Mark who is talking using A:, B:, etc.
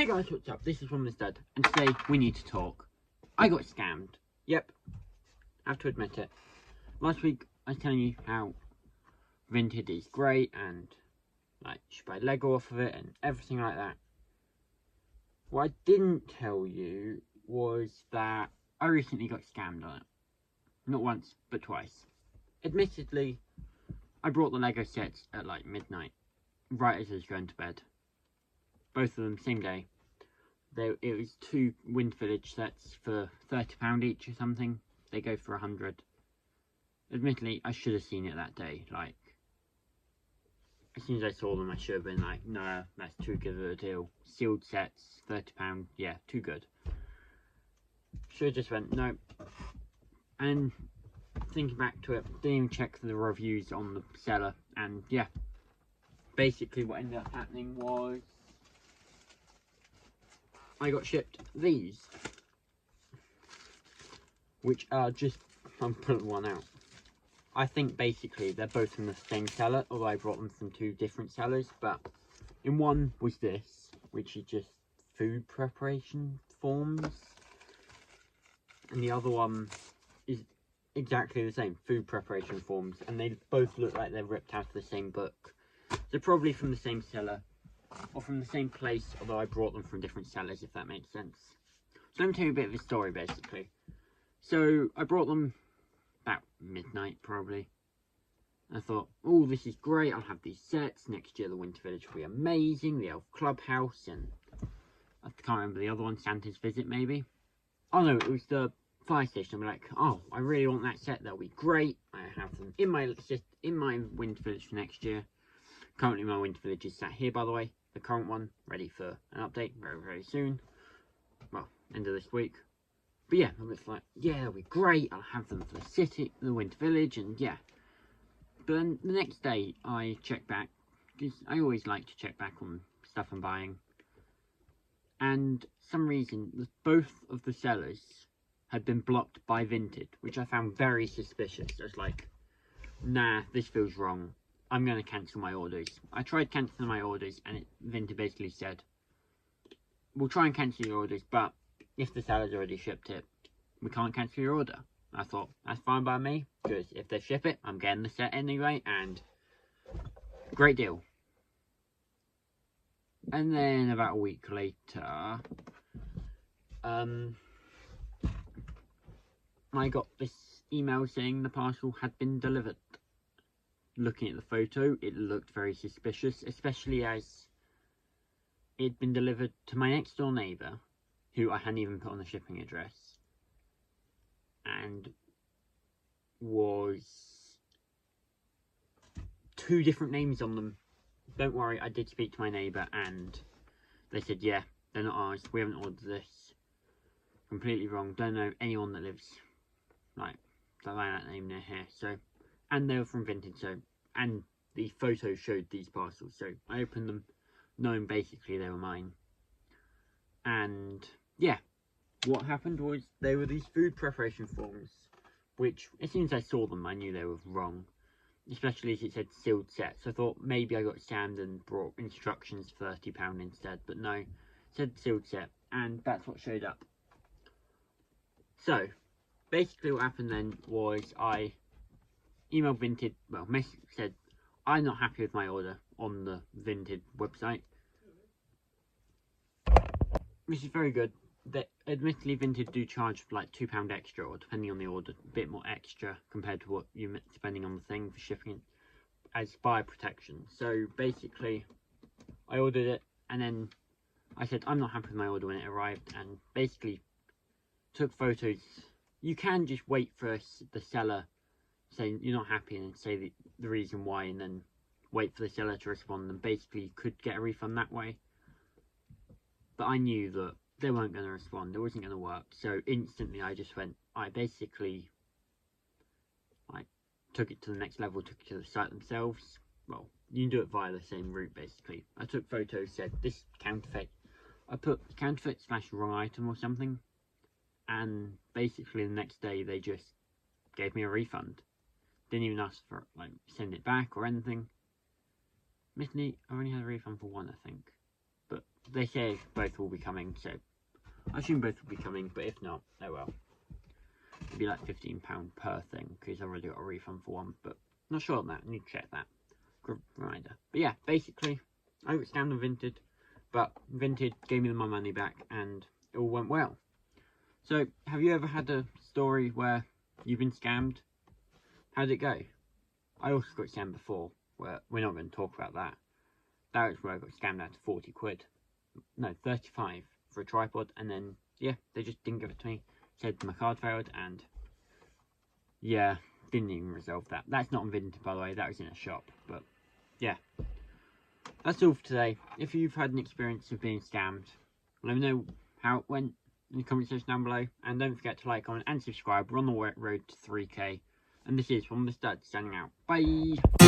A: Hey guys, what's up? This is Vinted, and today we need to talk. I got scammed. Yep, I have to admit it. Last week I was telling you how Vinted is great and like you should buy Lego off of it and everything like that. What I didn't tell you was that I recently got scammed on it. Not once, but twice. Admittedly, I brought the Lego sets at like midnight, right as I was going to bed. Both of them same day. It was 2 Wind Village sets for £30 each or something. They go for 100. Admittedly, I should have seen it that day. Like, as soon as I saw them, I should have been like, no, that's too good of a deal. Sealed sets, £30, yeah, too good. Should have just went, no. And thinking back to it, didn't even check the reviews on the seller. And yeah, basically what ended up happening was I got shipped these, which are just, I'm pulling one out. I think basically they're both from the same seller, although I brought them from 2 different sellers. But in one was this, which is just food preparation forms, and the other one is exactly the same, food preparation forms, and they both look like they're ripped out of the same book. They're probably from the same seller, or from the same place, although I brought them from different sellers, if that makes sense. So let me tell you a bit of a story, basically. So I brought them about midnight, probably. I thought, oh, this is great, I'll have these sets. Next year the Winter Village will be amazing, the Elf Clubhouse, and I can't remember the other one, Santa's Visit, maybe. Oh no, it was the fire station. I'm like, oh, I really want that set, that'll be great. I have them in my Winter Village for next year. Currently my Winter Village is sat here, by the way. The current one, ready for an update very, very soon. Well, end of this week. But yeah, I was like, yeah, that'll be great. I'll have them for the city, the Winter Village, and yeah. But then the next day, I checked back, because I always like to check back on stuff I'm buying. And for some reason, both of the sellers had been blocked by Vinted, which I found very suspicious. I was like, nah, this feels wrong. I'm going to cancel my orders. I tried cancelling my orders, and Vinted basically said, we'll try and cancel your orders, but if the seller's already shipped it, we can't cancel your order. I thought, that's fine by me, because if they ship it, I'm getting the set anyway, and great deal. And then about a week later, I got this email saying the parcel had been delivered. Looking at the photo, it looked very suspicious, especially as it'd been delivered to my next door neighbour, who I hadn't even put on the shipping address, and was 2 different names on them. Don't worry, I did speak to my neighbour, and they said, yeah, they're not ours, we haven't ordered this. Completely wrong, don't know anyone that lives like that name near here. So, and they were from Vinted, so, and the photo showed these parcels, so I opened them knowing basically they were mine. And yeah, what happened was they were these food preparation forms, which as soon as I saw them I knew they were wrong, especially as it said sealed set. So I thought maybe I got scammed and brought instructions £30 instead, but no, it said sealed set, and that's what showed up. So basically what happened then was I emailed Vinted, well, said I'm not happy with my order on the Vinted website. Which is very good. Admittedly, Vinted do charge like £2 extra, or depending on the order, a bit more extra compared to what you're spending on the thing for shipping as buyer protection. So basically, I ordered it, and then I said I'm not happy with my order when it arrived, and basically took photos. You can just wait for the seller saying you're not happy and say the reason why, and then wait for the seller to respond, and basically you could get a refund that way. But I knew that they weren't going to respond, it wasn't going to work, so instantly I just went, I basically took it to the next level, took it to the site themselves. Well, you can do it via the same route basically. I took photos, said this counterfeit, I put counterfeit / wrong item or something, and basically the next day they just gave me a refund. Didn't even ask for like send it back or anything. Admittedly, I only had a refund for one, I think, but they say both will be coming, so I assume both will be coming, but if not, oh well. It'd be like £15 per thing, because I already got a refund for one, but not sure on that. I need to check that. Good reminder. But yeah, basically, I got scammed on Vinted, but Vinted gave me my money back, and it all went well. So, have you ever had a story where you've been scammed? How did it go? I also got scammed before, where we're not going to talk about that. That was where I got scammed out to 40 quid. No, 35 for a tripod, and then, yeah, they just didn't give it to me. Said my card failed, and yeah, didn't even resolve that. That's not on Vinted, by the way, that was in a shop, but yeah. That's all for today. If you've had an experience of being scammed, let me know how it went in the comment section down below, and don't forget to like, comment and subscribe. We're on the road to 3k, and this is From the Stud signing out. Bye!